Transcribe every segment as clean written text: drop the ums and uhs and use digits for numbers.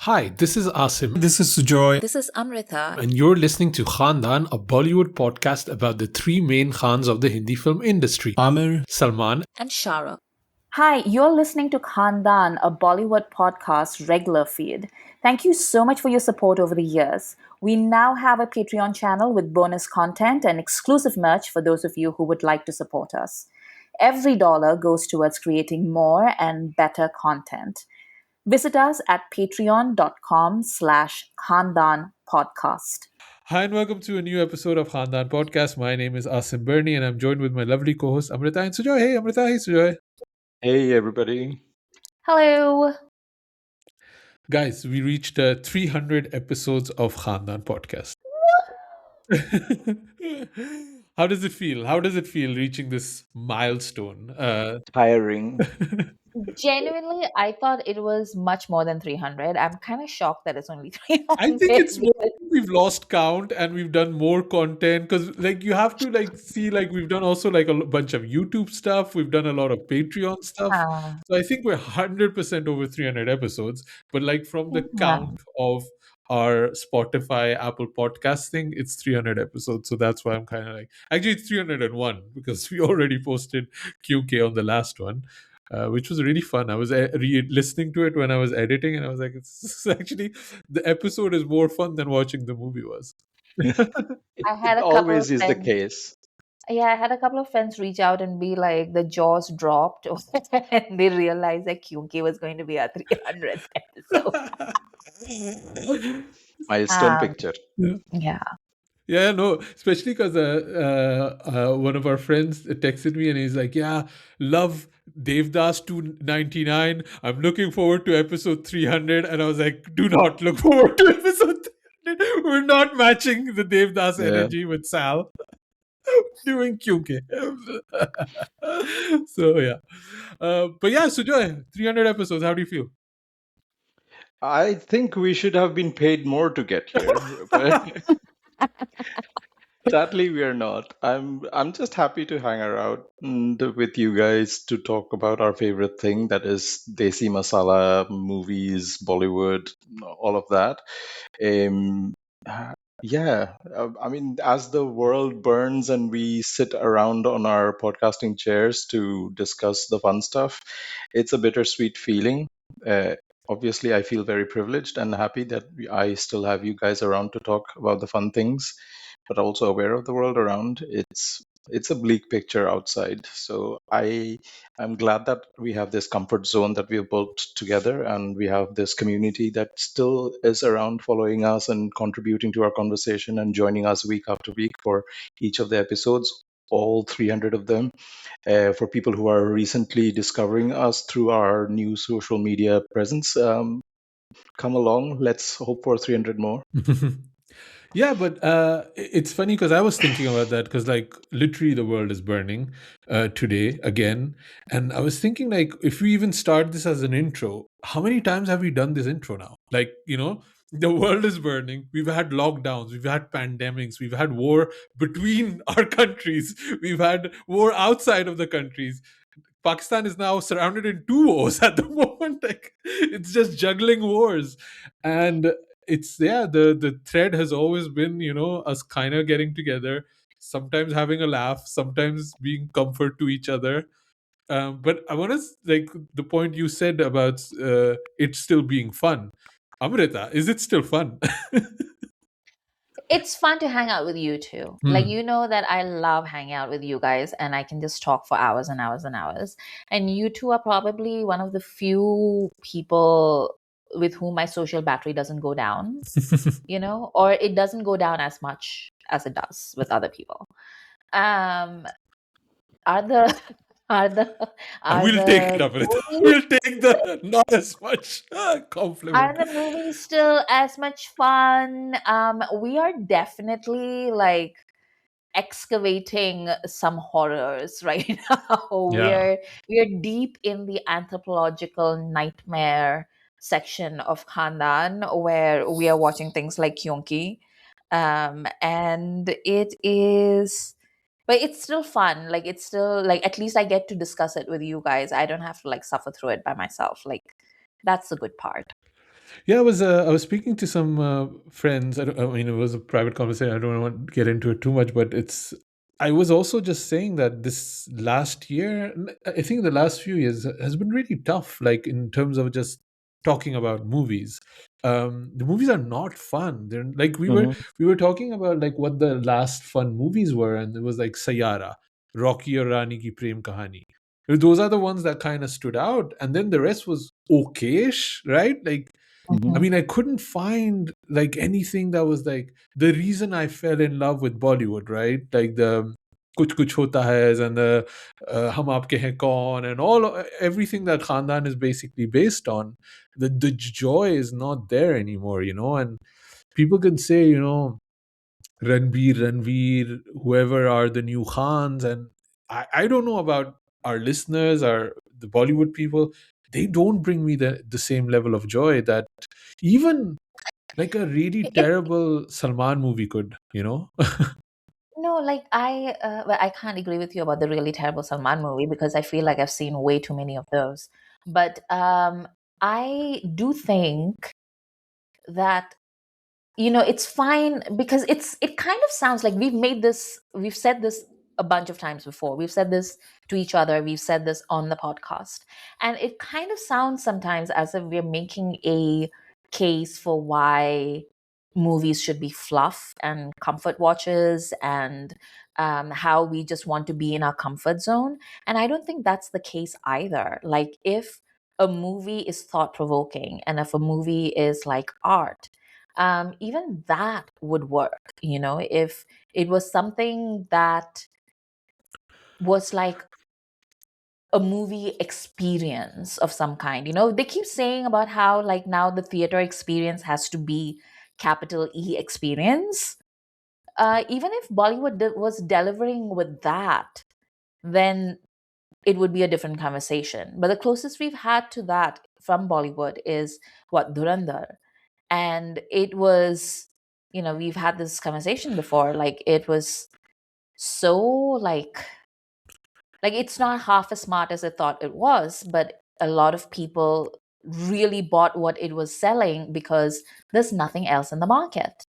Hi, this is Asim, This is Sujoy. This is Amrita. and you're listening to Khandaan, a Bollywood podcast about the three main Khans of the Hindi film industry: Amir. Salman, And Shara. Hi, you're listening to Khandaan, a Bollywood podcast regular feed. Thank you so much for your support over the years. We now have a Patreon channel with bonus content and exclusive merch for those of you who would like to support us. Every dollar goes towards creating more and better content. Visit us at patreon.com/Khandaan podcast. Hi, and welcome to a new episode of Khandaan Podcast. My name is Asim Bernie, and I'm joined with my lovely co-hosts Amrita and Sujoy. Hey, Amrita. Hey, Sujoy. Hey, everybody. Hello. Guys, we reached 300 episodes of Khandaan Podcast. How does it feel? How does it feel reaching this milestone? Tiring. Genuinely, I thought it was much more than 300. I'm kind of shocked that it's only I 300. think it's more we've lost count and we've done more content because you have to see we've done also a bunch of YouTube stuff. We've done a lot of Patreon stuff. Ah, So I think we're 100% over 300 episodes. But from the yeah. count of our Spotify, Apple podcast thing, it's 300 episodes. So that's why I'm kind of actually it's 301 because we already posted Kyun Ki on the last one. Which was really fun. I was listening to it when I was editing, and I was like, "It's actually the episode is more fun than watching the movie was." I had It a couple of always is the friends. case. Yeah, I had a couple of friends reach out and be like, the jaws dropped, and they realized that Kyun Ki was going to be our 300th episode. Milestone Um, picture. yeah. Yeah, no, especially because one of our friends texted me and he's like, "Yeah, love Devdas 299. I'm looking forward to episode 300." And I was like, "Do not look forward to episode 300. We're not matching the Devdas Yeah. energy with Sal doing Kyunke." So yeah, but yeah, Sujoy, 300 episodes. How do you feel? I think we should have been paid more to get here, but sadly we are not. I'm just happy to hang around with you guys to talk about our favorite thing, that is desi masala, movies, Bollywood, all of that. Um, yeah, I mean, as the world burns and we sit around on our podcasting chairs to discuss the fun stuff, it's a bittersweet feeling. Uh, Obviously, I feel very privileged and happy that I still have you guys around to talk about the fun things, but also aware of the world around. It's a bleak picture outside, so I'm glad that we have this comfort zone that we have built together, and we have this community that still is around following us and contributing to our conversation and joining us week after week for each of the episodes, all 300 of them. For people who are recently discovering us through our new social media presence, come along. Let's hope for 300 more. Yeah, but it's funny because I was thinking about that because literally the world is burning today again, and I was thinking if we even start this as an intro, how many times have we done this intro now? The world is burning. We've had lockdowns, we've had pandemics, we've had war between our countries, we've had war outside of the countries. Pakistan is now surrounded in two wars at the moment. It's just juggling wars, and the thread has always been us kind of getting together, sometimes having a laugh, sometimes being comfort to each other. But I want to the point you said about it still being fun. Amrita, is it still fun? It's fun to hang out with you too. You know that I love hanging out with you guys, and I can just talk for hours and hours and hours. And you two are probably one of the few people with whom my social battery doesn't go down, or it doesn't go down as much as it does with other people. Um, are the are the are We'll take it, the Amrita. movies We'll take the not as much compliment. Are the movies still as much fun? We are definitely excavating some horrors right now. Yeah. We're deep in the anthropological nightmare section of Khandaan where we are watching things like Kyun Ki. And it is, but it's still fun. Like it's still like, at least I get to discuss it with you guys. I don't have to like suffer through it by myself. Like that's the good part. Yeah, I was speaking to some friends. I mean, it was a private conversation. I don't want to get into it too much, but it's. I was also just saying that this last year, I think the last few years has been really tough. Like in terms of just talking about movies, the movies are not fun. They're like Hmm. we were talking about like what the last fun movies were, and it was like Sayara, Rocky or Rani ki Prem Kahani. Those are the ones that kind of stood out, and then the rest was okayish, right? Like I Hmm. Mhm. mean, I couldn't find like anything that was like the reason I fell in love with Bollywood, right? Like the Kuch Kuch Hota Hais and the Hum Aapke Hain Kaun and everything that Khandaan is basically based on. The joy is not there anymore, and people can say, Ranveer, whoever are the new Khans, and I don't know about our listeners, the Bollywood people. They don't bring me the same level of joy that even like a really It, terrible Salman movie could. no, like well, I can't agree with you about the really terrible Salman movie because I feel like I've seen way too many of those. But I do think that it's fine because it kind of sounds like we've said this a bunch of times before. We've said this to each other, we've said this on the podcast, and it kind of sounds sometimes as if we're making a case for why movies should be fluff and comfort watches, and how we just want to be in our comfort zone. And I don't think that's the case either. Like if a movie is thought provoking and if a movie is like art, even that would work, if it was something that was like a movie experience of some kind. They keep saying about how like now the theater experience has to be capital E experience. Even if Bollywood was delivering with that, then it would be a different conversation. But the closest we've had to that from Bollywood is what, Dhurandhar. And it was, we've had this conversation before, like it was so like it's not half as smart as I thought it was, but a lot of people really bought what it was selling because there's nothing else in the market.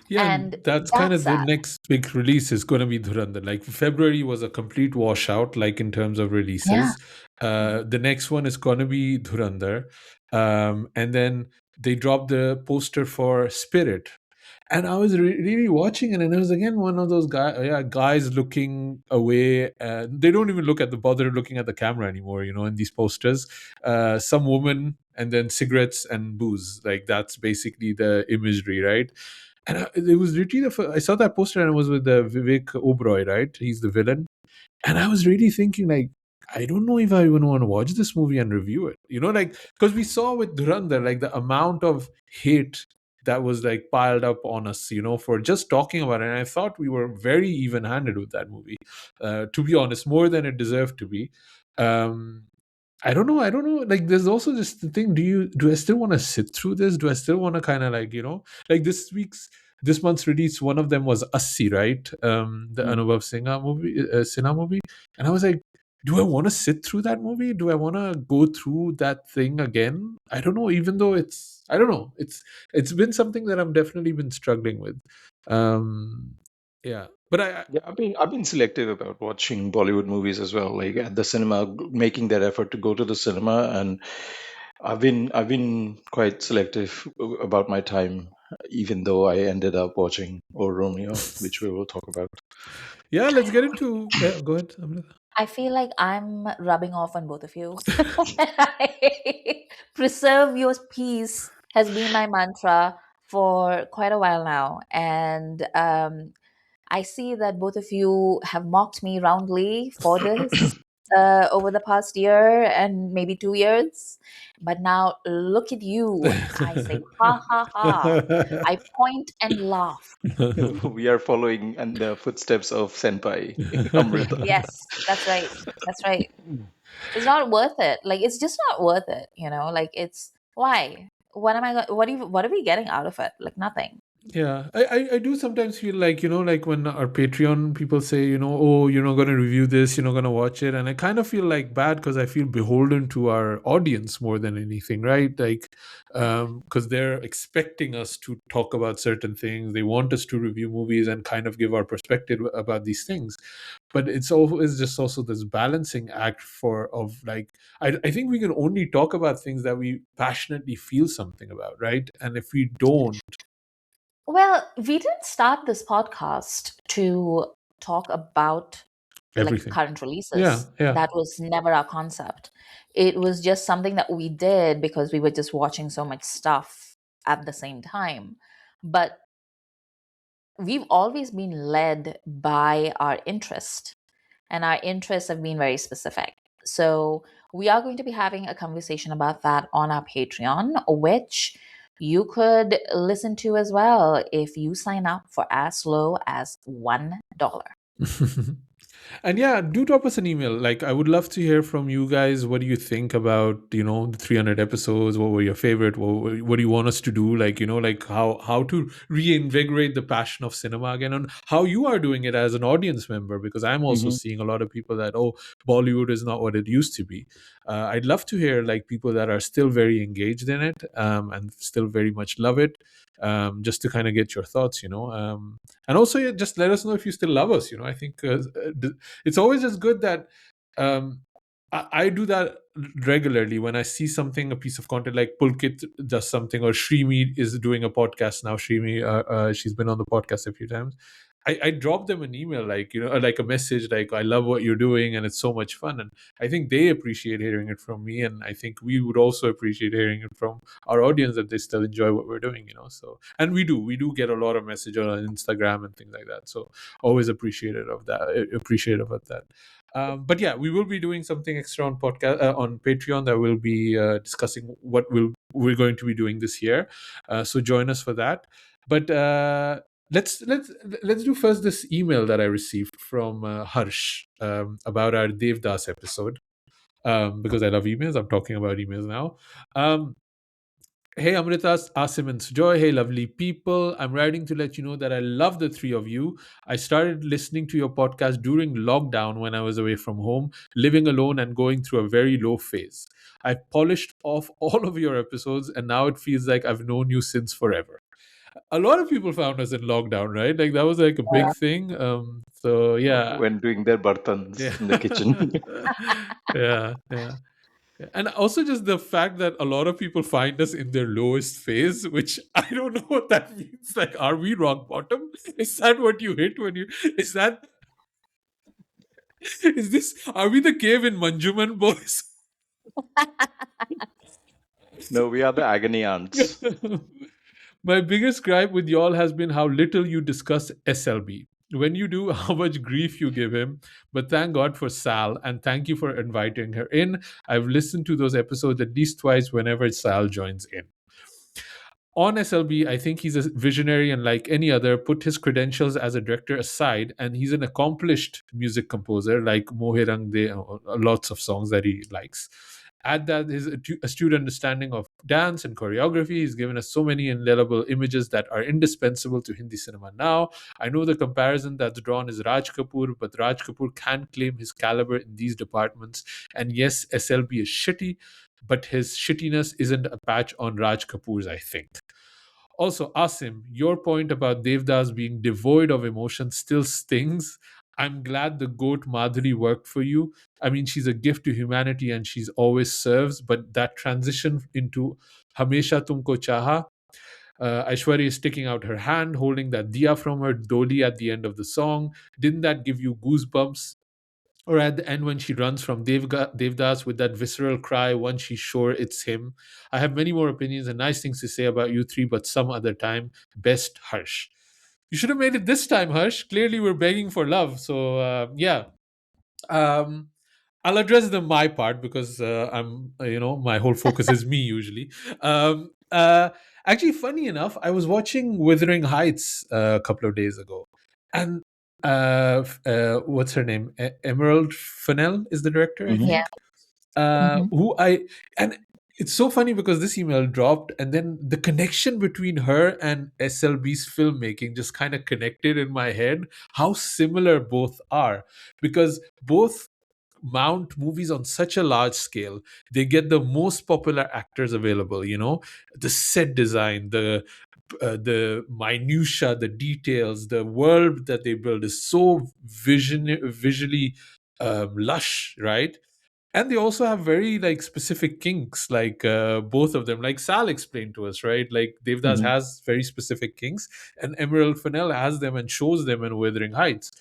Yeah, and And that's kind that's of the sad. next big release is going to be Dhurandhar. Like February was a complete washout, like in terms of Yeah. releases. The next one is going to be Dhurandhar, and then they dropped the poster for Spirit, and I was really watching it, and it was again one of those guys looking away. They don't even bother looking at the camera anymore, in these posters. Some woman and then cigarettes and booze, like that's basically the imagery, right? And it was literally I saw that poster and it was with Vivek Oberoi, right? He's the villain, and I was really thinking like, I don't know if I even want to watch this movie and review it. Like because we saw with Durandar like the amount of hate that was like piled up on us, for just talking about it. And I thought we were very even-handed with that movie, to be honest, more than it deserved to be. Um, I don't know. I don't know. Like, there's also just the thing. Do I still want to sit through this? Do I still want to kind of like this month's release? One of them was Assi, right? The Hmm. Anubhav Sinha movie, and I was like, do I want to sit through that movie? Do I want to go through that thing again? I don't know. Even though I don't know. It's been something that I've definitely been struggling with. Um, yeah, but Yeah, I've been selective about watching Bollywood movies as well. Like at the cinema, making that effort to go to the cinema, and I've been quite selective about my time, even though I ended up watching O Romeo, which we will talk about. yeah. Let's get into. Yeah, go ahead, Amrita. I feel like I'm rubbing off on both of you. Preserve your peace has been my mantra for quite a while now. And I see that both of you have mocked me roundly for this over the past year and maybe 2 years. But now look at you. I say, ha ha ha. I point and laugh. We are following in the footsteps of Senpai Amrita. Yes, that's right. That's right. It's not worth it. Like, it's just not worth it. Like, it's Why? What are we getting out of it? Like nothing. Yeah, I do sometimes feel like, like when our Patreon people say, oh, you're not going to review this, you're not going to watch it. And I kind of feel like bad because I feel beholden to our audience more than anything, right? Like, because they're expecting us to talk about certain things. They want us to review movies and kind of give our perspective about these things. But it's just also this balancing act of like, I think we can only talk about things that we passionately feel something about, right? And if we don't, Well, we didn't start this podcast to talk about like everything. current Yeah, releases. yeah. That was never our concept. It was just something that we did because we were just watching so much stuff at the same time. But we've always been led by our interest, and our interests have been very specific. So we are going to be having a conversation about that on our Patreon, which you could listen to as well if you sign up for as low as $1. And yeah, do drop us an email. Like, I would love to hear from you guys. What do you think about, the 300 episodes? What were your favorite? What do you want us to do? Like, like how to reinvigorate the passion of cinema again, and how you are doing it as an audience member, because I'm also Mhm. seeing a lot of people that, oh, Bollywood is not what it used to be. I'd love to hear like people that are still very engaged in it, and still very much love it, just to kind of get your thoughts, and also, yeah, just let us know if you still love us. I think it's always just good that, I do that regularly when I see something, a piece of content like Pulkit does something, or Shrimi is doing a podcast now. Shrimi, she's been on the podcast a few times. I drop them an email, like, like a message, like, I love what you're doing and it's so much fun. And I think they appreciate hearing it from me. And I think we would also appreciate hearing it from our audience, that they still enjoy what we're doing, So, and we do get a lot of message on Instagram and things like that. So always appreciative of that. But yeah, we will be doing something extra on podcast, on Patreon, that will be discussing what we're going to be doing this year. So join us for that. But let's do first this email that I received from Harsh, about our Devdas episode. Because I love emails, I'm talking about emails now. Um, Hey Amrita, Asim and Sujoy. Hey lovely people. I'm writing to let you know that I love the three of you. I started listening to your podcast during lockdown when I was away from home, living alone and going through a very low phase. I've polished off all of your episodes and now it feels like I've known you since forever. A lot of people found us in lockdown, right? Like that was like a big thing. So yeah. When doing their bartans Yeah. in the kitchen. Yeah, yeah. And also just the fact that a lot of people find us in their lowest phase, which I don't know what that means. Like, are we rock bottom? Is that what you hit when you? Is that? Is this? Are we the cave in Manjuman boys? No, we are the agony ants. My biggest gripe with y'all has been how little you discuss SLB. When you do, how much grief you give him. But thank God for Sal, and thank you for inviting her in. I've listened to those episodes at least twice whenever Sal joins in. On SLB, I think he's a visionary, and like any other, put his credentials as a director aside, and he's an accomplished music composer, like Mohe Rang De, lots of songs that he likes. Add that his astute understanding of dance and choreography. He's given us so many indelible images that are indispensable to Hindi cinema now. I know the comparison that's drawn is Raj Kapoor, but Raj Kapoor can claim his caliber in these departments. And yes, SLB is shitty, but his shittiness isn't a patch on Raj Kapoor's, I think. Also, Asim, your point about Devdas being devoid of emotion still stings. I'm glad the goat Madhuri worked for you. I mean, she's a gift to humanity and she's always serves, but that transition into Hamesha Tumko Chaha, Aishwarya is sticking out her hand, holding that diya from her doli at the end of the song. Didn't that give you goosebumps? Or at the end when she runs from Devdas with that visceral cry, once she's sure it's him. I have many more opinions and nice things to say about you three, but some other time. Best, Harsh. You should have made it this time, Harsh. Clearly, we're begging for love. So, yeah. Um, I'll address my part because I'm, my whole focus is me usually. Actually, funny enough, I was watching Wuthering Heights a couple of days ago, and what's her name? Emerald Fennell is the director, I Hmm. Yeah. think. Mhm. Who I and it's so funny because this email dropped, and then the connection between her and SLB's filmmaking just kind of connected in my head. How similar both are, because both mount movies on such a large scale. They get the most popular actors available. The set design, the minutia, the details, the world that they build is so visually lush, right? And they also have very like specific kinks, like both of them, like Sal explained to us, right? Like Devdas Mhm. has very specific kinks, and Emerald Fennell has them and shows them in Wuthering Heights.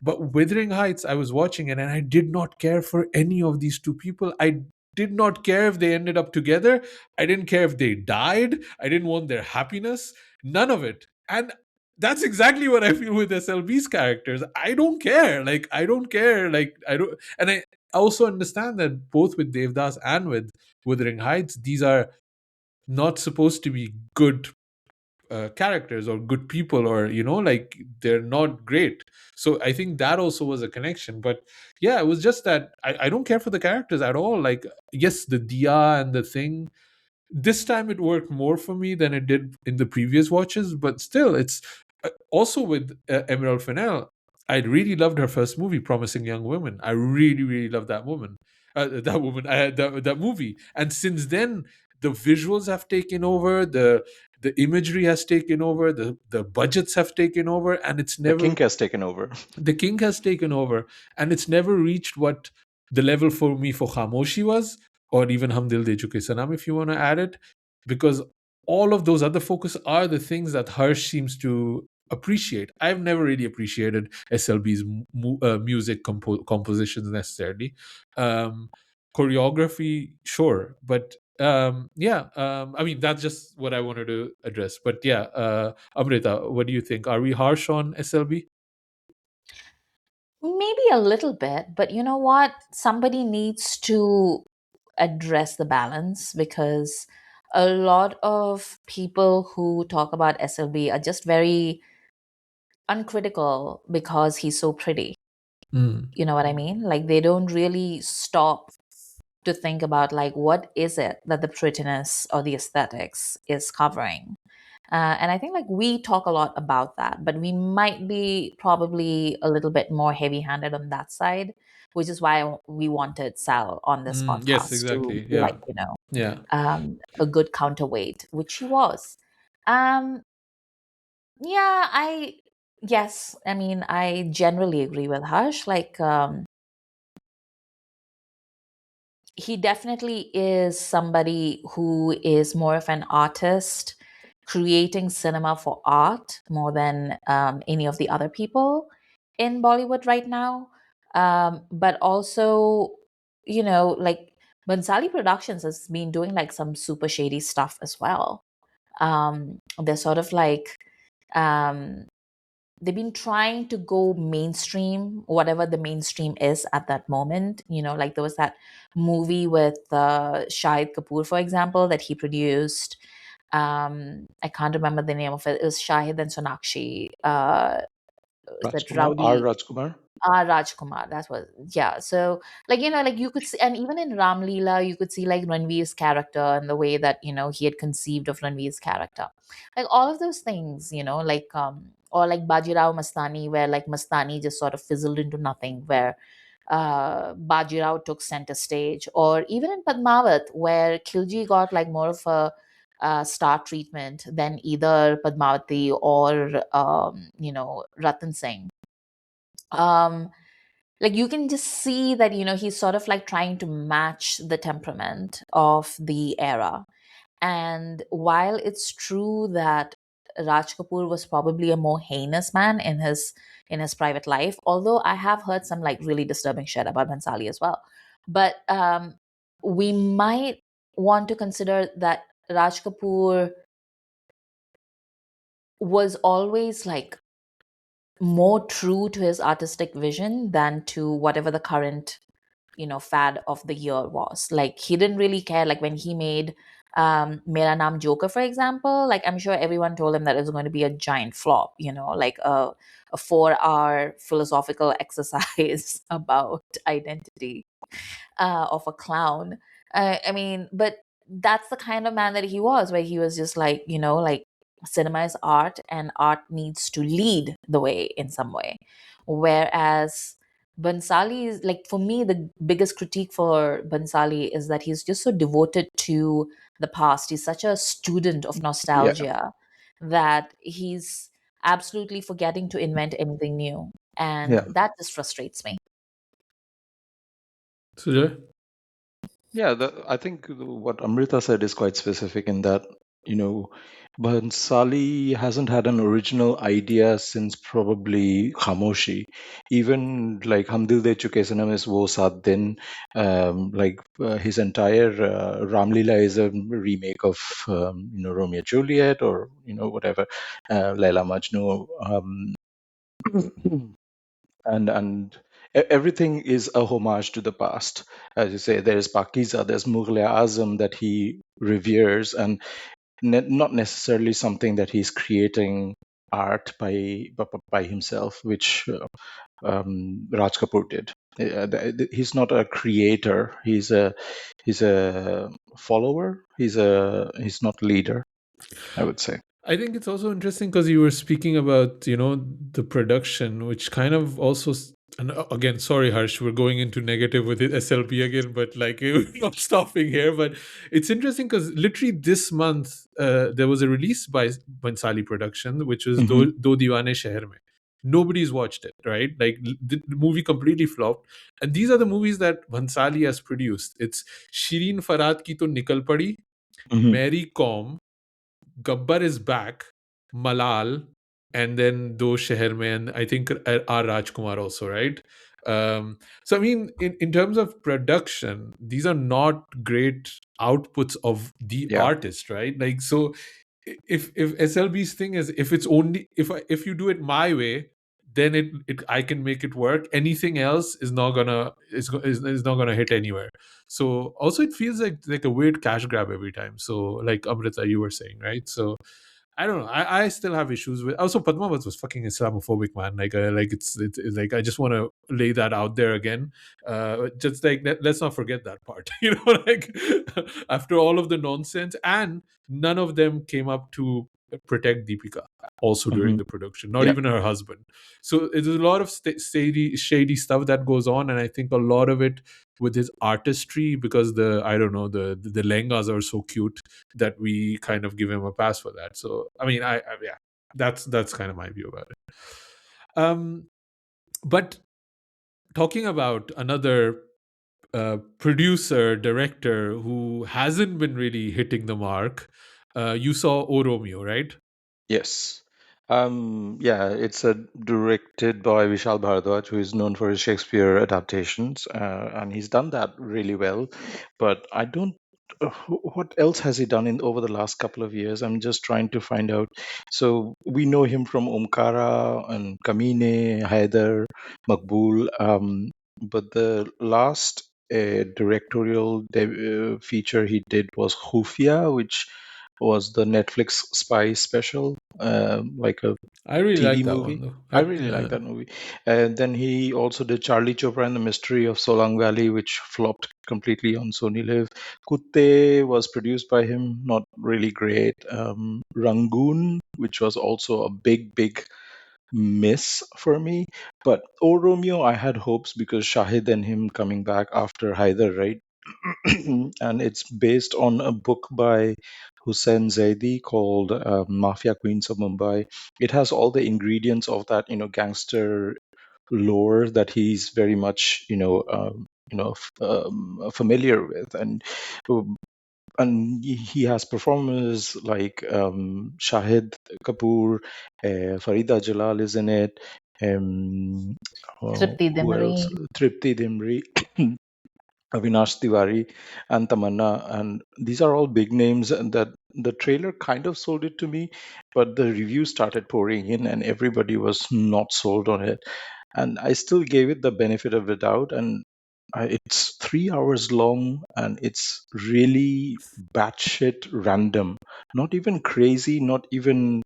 But Wuthering Heights, I was watching it and I did not care for any of these two people. I did not care if they ended up together. I didn't care if they died. I didn't want their happiness. None of it. And that's exactly what I feel with SLB's characters. I don't care. Like, I don't care. Like, I don't. And I also understand that both with Devdas and with Wuthering Heights, these are not supposed to be good characters or good people, or like they're not great. So I think that also was a connection. But yeah, it was just that I don't care for the characters at all. Like, yes, the Dia and the thing, this time it worked more for me than it did in the previous watches. But still, it's also with Emerald Fennell. I really loved her first movie, Promising Young Women. I really, really loved that woman. That movie. And since then, the visuals have taken over. The imagery has taken over. The budgets have taken over, and it's The never kink has taken over. the king has taken over, and it's never reached what the level for me for Khamoshi was, or even Hum Dil De Chuke Sanam, if you want to add it, because all of those other focus are the things that Harsh seems to appreciate. I've never really appreciated SLB's music compositions necessarily. um, Choreography, sure, but yeah, I mean, that's just what I wanted to address. But yeah, Amrita, what do you think? Are we harsh on SLB? Maybe a little bit, but you know what? Somebody needs to address the balance, because a lot of people who talk about SLB are just very uncritical because he's so pretty. Mm. You know what I mean? Like, they don't really stop to think about, like, what is it that the prettiness or the aesthetics is covering. And I think, like, we talk a lot about that, but we might be probably a little bit more heavy handed on that side, which is why we wanted Sal on this Yes, podcast to exactly. be Yeah. like, Yeah. a good counterweight, which he was. Um, yeah, yes, I mean, I generally agree with Harsh. Like, he definitely is somebody who is more of an artist, creating cinema for art more than any of the other people in Bollywood right now. But also, like, Bansali Productions has been doing like some super shady stuff as well. They're sort of like, um, they've been trying to go mainstream, whatever the mainstream is at that moment. Like, there was that movie with Shahid Kapoor, for example, that he produced. I can't remember the name of it. It was Shahid and Sonakshi. That Rajkumar, R. rowdy Rajkumar. Rajkumar, that was, yeah. So, like, like, you could see, and even in Ram Leela, you could see like Ranveer's character and the way that he had conceived of Ranveer's character, like all of those things, like, or like Bajirao Mastani, where like Mastani just sort of fizzled into nothing, where Bajirao took center stage, or even in Padmavat, where Khilji got like more of a star treatment than either Padmavati or Ratan Singh. um like, you can just see that he's sort of like trying to match the temperament of the era. And while it's true that Raj Kapoor was probably a more heinous man in his private life, although I have heard some like really disturbing shit about Bhansali as well, but we might want to consider that Raj Kapoor was always like more true to his artistic vision than to whatever the current fad of the year was. Like, he didn't really care. Like, when he made Mera Naam Joker, for example, like, I'm sure everyone told him that it was going to be a giant flop, like a 4-hour philosophical exercise about identity of a clown. I mean, but that's the kind of man that he was, where he was just like, like cinema is art and art needs to lead the way in some way. Whereas Bansali is like, for me, the biggest critique for Bansali is that he's just so devoted to the past. He's such a student of Yeah, nostalgia that he's absolutely forgetting to invent anything new. And yeah. that just frustrates me. Sujoy? Yeah, I think what Amrita said is quite specific in that, you know, Bhansali hasn't had an original idea since probably Khamoshi. Even like Hum Dil De Chuke Sanam is Wo Saat Din, his entire Ramlila is a remake of, Romeo and Juliet, or, whatever, Laila Majnu. And everything is a homage to the past. As you say, there's Pakiza, there's Mughal Azam that he reveres, and not necessarily something that he's creating art by himself, which Raj Kapoor did. He's not a creator. He's a follower. He's not a leader, I would say. I think it's also interesting because you were speaking about, the production, which kind of also, and again, sorry, Harsh, we're going into negative with it, SLP again, but like we're not stopping here. But it's interesting because literally this month, there was a release by Bansali Production, which was Hmm. Do Deewane Sheher Mein. Nobody's watched it, right? Like the movie completely flopped. And these are the movies that Bansali has produced. It's Shireen Farhat Ki To Nikal Padi, Hmm. Mary Com, Gabbar is back, Malal, and then Do Sheher Mein, and I think R. Rajkumar also, right? So I mean, in terms of production, these are not great outputs of the Yeah. artist, right? Like, so if SLB's thing is, if it's only, if you do it my way, then it I can make it work. Anything else is not gonna is not gonna hit anywhere. So also it feels like a weird cash grab every time. So like Amrita, you were saying, right? So I don't know. I still have issues with. Also, Padmavat was fucking Islamophobic, man. Like it's like, I just want to lay that out there again. Just like let's not forget that part. Like after all of the nonsense, and none of them came up to protect Deepika. Also during Hmm. the production, not Yeah. even her husband. So there's a lot of shady stuff that goes on, and I think a lot of it with his artistry, because I don't know, the lengas are so cute that we kind of give him a pass for that. So I mean, yeah, that's kind of my view about it. But talking about another producer director who hasn't been really hitting the mark, you saw O Romeo, right? Yes. Yeah, it's directed by Vishal Bharadwaj, who is known for his Shakespeare adaptations, and he's done that really well. But I don't. What else has he done in over the last couple of years? I'm just trying to find out. So we know him from Omkara and Kamine, Haider, Makbul. But the last directorial feature he did was Khufia, which was the Netflix spy special, like a I really TV like that one movie. though. I really like that movie. And then he also did Charlie Chopra and the Mystery of Solang Valley, which flopped completely on Sony Live. Kutte was produced by him, not really great. Rangoon, which was also a big miss for me. But O Romeo, I had hopes because Shahid and him coming back after Haider, right? And it's based on a book by Hussein Zaidi called Mafia Queens of Mumbai. It has all the ingredients of that, gangster lore that he's very much, familiar with, and he has performers like Shahid Kapoor, Farida Jalal is in it. Um, Tripti who Dimri. else? Tripti Dimri. Avinash Tiwari and Tamanna, and these are all big names. And that the trailer kind of sold it to me, but the reviews started pouring in, and everybody was not sold on it. And I still gave it the benefit of the doubt, and it's 3 hours long, and it's really batshit random. Not even crazy, not even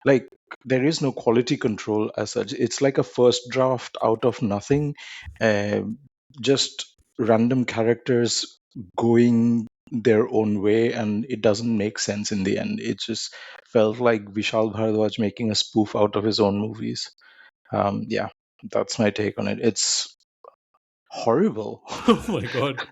like there is no quality control as such. It's like a first draft out of nothing, uh, just random characters going their own way, and it doesn't make sense in the end. It just felt like Vishal Bhardwaj making a spoof out of his own movies. Yeah, that's my take on it. It's horrible. Oh my god.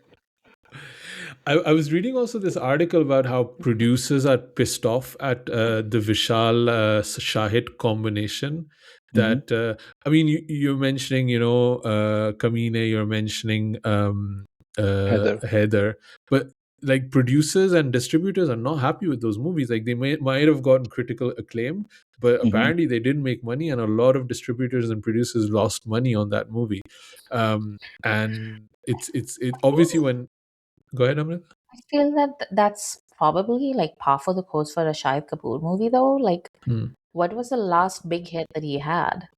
I was reading also this article about how producers are pissed off at the Vishal Shahid combination. Mhm. That I mean, you're mentioning, Kamine, you're mentioning Heather. Heather, but like producers and distributors are not happy with those movies. Like they might have gotten critical acclaim, but Hmm. apparently they didn't make money, and a lot of distributors and producers lost money on that movie. And it obviously when Go ahead, Amrit. I feel that that's probably like par for the course for a Shahid Kapoor movie, though. Like, Hmm. what was the last big hit that he had?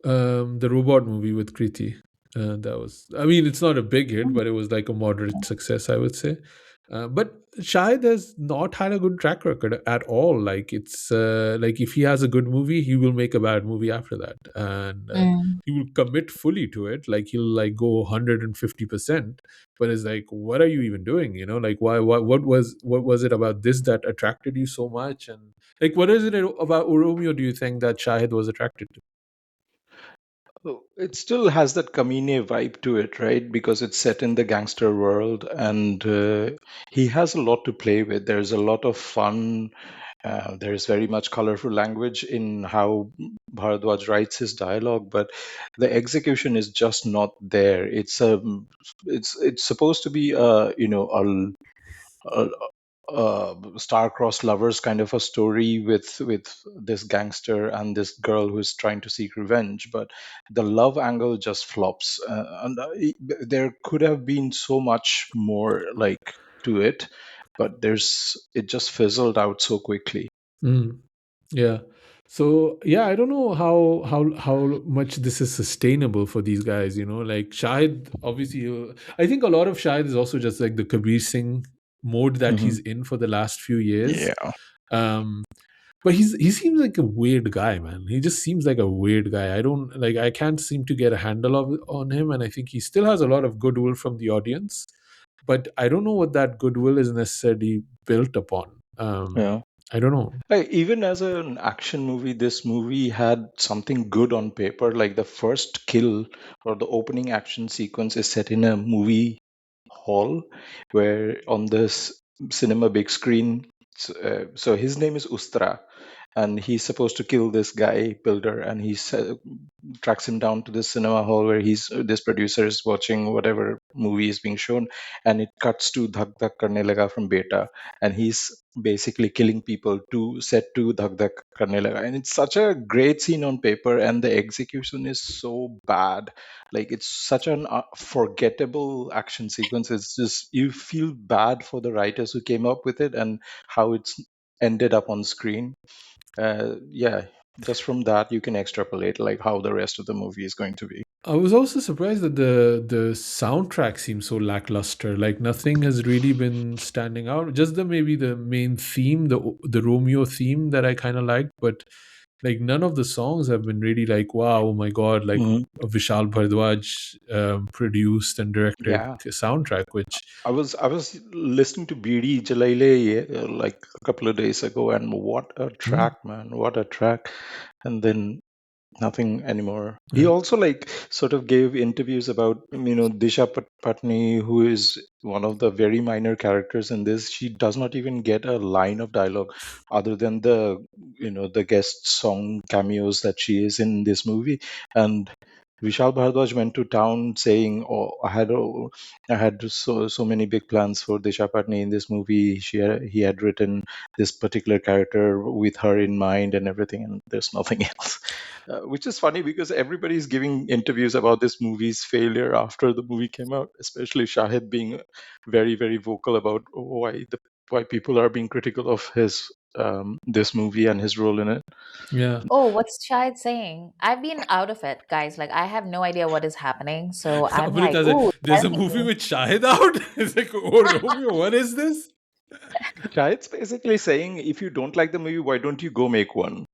The robot movie with Kriti. That was, I mean, it's not a big hit, but it was like a moderate success, I would say. But Shahid has not had a good track record at all. Like it's like if he has a good movie, he will make a bad movie after that, and Mm. he will commit fully to it. Like he'll like go 150%. But it's like, what are you even doing? Like what was it about this that attracted you so much? And like, what is it about O Romeo? Do you think that Shahid was attracted to? Oh, it still has that Kamine vibe to it, right? Because it's set in the gangster world, and he has a lot to play with. There's a lot of fun. There's very much colorful language in how Bharadwaj writes his dialogue, but the execution is just not there. It's supposed to be a star-crossed lovers kind of a story with this gangster and this girl who's trying to seek revenge, but the love angle just flops. There could have been so much more like to it, but it just fizzled out so quickly. Mm. Yeah. So yeah, I don't know how much this is sustainable for these guys. Like Shahid, obviously, I think a lot of Shahid is also just like the Kabir Singh mode that Hmm. he's in for the last few years. Yeah. Um, but he seems like a weird guy, man. He just seems like a weird guy. I can't seem to get a handle on him, and I think he still has a lot of goodwill from the audience, but I don't know what that goodwill is necessarily built upon. Yeah. I don't know. Like, even as an action movie, this movie had something good on paper. Like the first kill or the opening action sequence is set in a movie hall, where on this cinema big screen. So his name is Ustra, and he's supposed to kill this guy builder, and tracks him down to the cinema hall where this producer is watching whatever movie is being shown, and it cuts to Dhak Dhak Karne Laga from Beta, and he's basically killing people to set to Dhak Dhak Karne Laga, and it's such a great scene on paper, and the execution is so bad. Like, it's such an forgettable action sequence. It's just, you feel bad for the writers who came up with it and how it's ended up on screen. Yeah, just from that you can extrapolate like how the rest of the movie is going to be. I was also surprised that the soundtrack seems so lackluster. Like nothing has really been standing out. Just maybe the main theme, the Romeo theme that I kind of liked, but like none of the songs have been really like wow, oh my god, like Mhm. a Vishal Bhardwaj produced and directed Yeah, soundtrack, which I was listening to BD Jalaile like a couple of days ago, and what a mm, track, man! What a track! And then nothing anymore. He yeah, also like sort of gave interviews about Disha Patni, who is one of the very minor characters in this. She does not even get a line of dialogue other than the guest song cameos that she is in this movie. And Vishal Bhardwaj went to town saying, "Oh, I had so many big plans for Disha Patni in this movie. He had written this particular character with her in mind and everything, and there's nothing else." Which is funny because everybody's giving interviews about this movie's failure after the movie came out, especially Shahid being very, very vocal about why people are being critical of his this movie and his role in it. yeah. Oh, what's Shahid saying? I've been out of it, guys. Like, I have no idea what is happening. So I'm like, Amrita said, ooh, "There's tell a movie me. with Shahid out." It's like, oh Romeo, what is this? Shahid's basically saying, if you don't like the movie, why don't you go make one?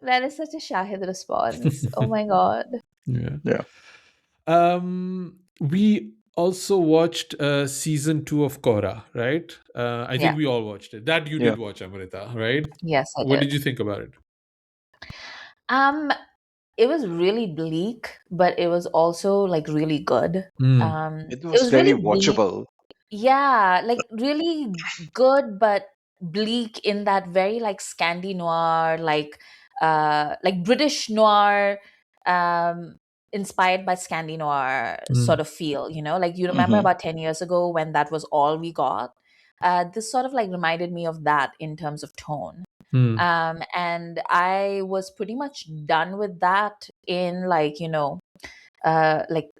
That is such a Shahid response. Oh my God. Yeah. Yeah. We also watched season 2 of Kohrra, right? I Yeah. think we all watched it. That you Yeah. did watch, Amrita, right? Yes, I What did. did you think about it? Um, it was really bleak, but it was also like really good. Mm. It It was was really very bleak. watchable. Yeah, like really good, but bleak in that very like Scandi noir, like British noir, um, inspired by Scandi noir sort Mm. of feel, like you remember Hmm. about 10 years ago when that was all we got. This sort of like reminded me of that in terms of tone. Mm. And I was pretty much done with that in like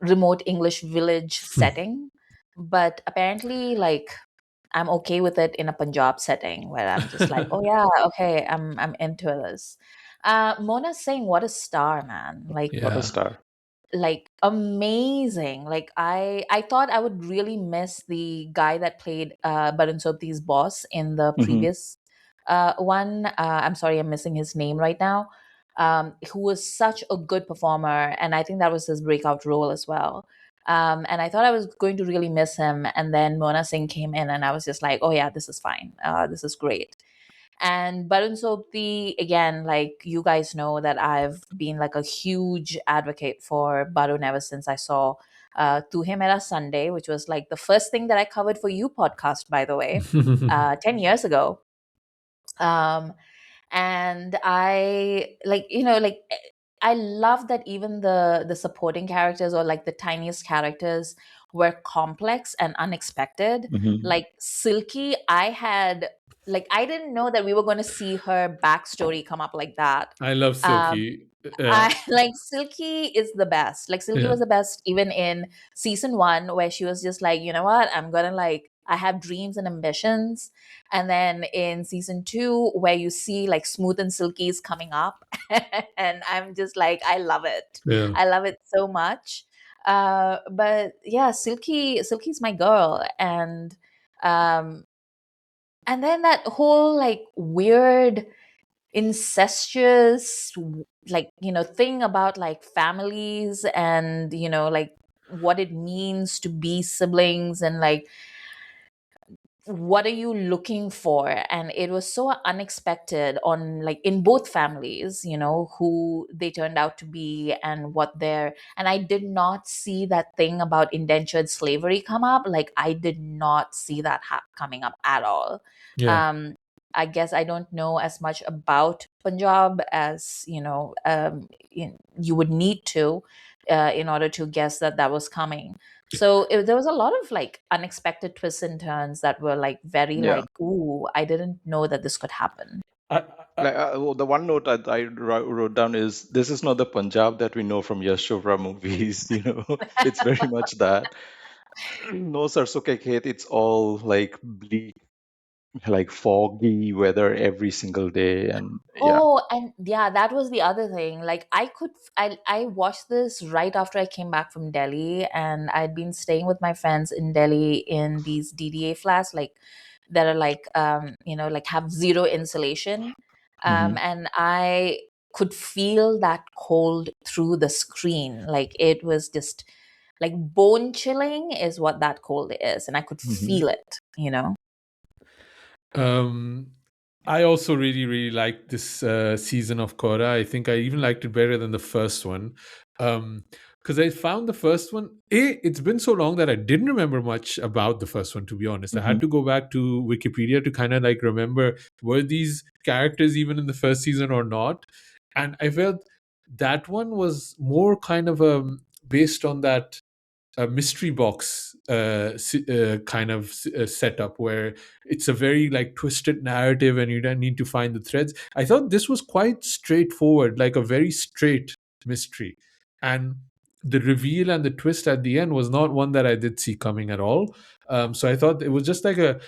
remote English village setting. But apparently, like I'm okay with it in a Punjab setting where I'm just like, oh yeah, okay, I'm into this. Mona Singh, what a star, man! What a Yeah. star. Like amazing. Like I thought I would really miss the guy that played Barun Sobti's boss in the Hmm. previous one. I'm sorry, I'm missing his name right now. Who was such a good performer, and I think that was his breakout role as well. And I thought I was going to really miss him, and then Mona Singh came in, and I was just like, oh yeah, this is fine. This is great. And Barun Sobti, again, like you guys know that I've been like a huge advocate for Barun ever since I saw Tu Hai Mera Sunday, which was like the first thing that I covered for you podcast, by the way, 10 years ago. Um, and I like, I love that even the supporting characters or like the tiniest characters were complex and unexpected. Hmm. Like Silky, I didn't know that we were going to see her backstory come up like that. I love um Silky. I like Silky is the best. Like Silky Yeah. was the best even in season 1 where she was just like, you know what? I'm going to like I have dreams and ambitions. And then in season 2 where you see like Smooth and Silky is coming up and I'm just like I love it. Yeah. I love it so much. But yeah, Silky's my girl. And then that whole like weird incestuous like thing about like families and like what it means to be siblings and like what are you looking for. And it was so unexpected on like in both families, who they turned out to be and what they're and I did not see that thing about indentured slavery come up. Like I did not see that coming up at all. Yeah. um I guess I don't know as much about Punjab as you would need to in order to guess that that was coming. So there was a lot of like unexpected twists and turns that were like very Yeah. like, ooh, I didn't know that this could happen. I, I, Like well, the one note wrote down is this is not the Punjab that we know from Yash Chopra movies. It's very much that. No Sarso Ke Khet, it's all like bleak, like foggy weather every single day, and yeah. Oh, and yeah, that was the other thing. Like I watched this right after I came back from Delhi, and I'd been staying with my friends in Delhi in these DDA flats, like that are like like have zero insulation. Hmm. And I could feel that cold through the screen. Like it was just like bone chilling is what that cold is, and I could Hmm. feel it. um, I also really, really liked this season of Kohrra. I think I even liked it better than the first one. Because I found the first one, it's been so long that I didn't remember much about the first one, to be honest. I Hmm. had to go back to Wikipedia to kind of like remember were these characters even in the first season or not. And I felt that one was more kind of based on that a mystery box kind of setup where it's a very like twisted narrative and you don't need to find the threads. I thought this was quite straightforward, like a very straight mystery, and the reveal and the twist at the end was not one that I did see coming at all. So I thought it was just like a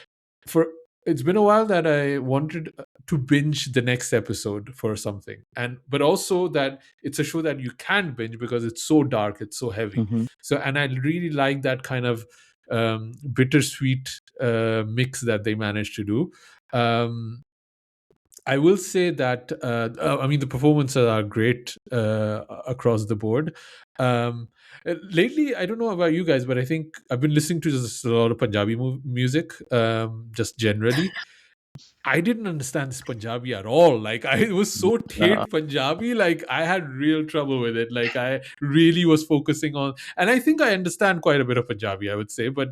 for it's been a while that I wanted to binge the next episode for something, and but also that it's a show that you can binge because it's so dark, it's so heavy. Hmm. So, and I really like that kind of bittersweet mix that they managed to do. Um, I will say that I mean the performances are great across the board. Um, Lately, I don't know about you guys, but I think I've been listening to just a lot of Punjabi music, just generally. I didn't understand this Punjabi at all. Like I was so Uh, thick Punjabi, like I had real trouble with it. Like I really was focusing on, and I think I understand quite a bit of Punjabi, I would say, but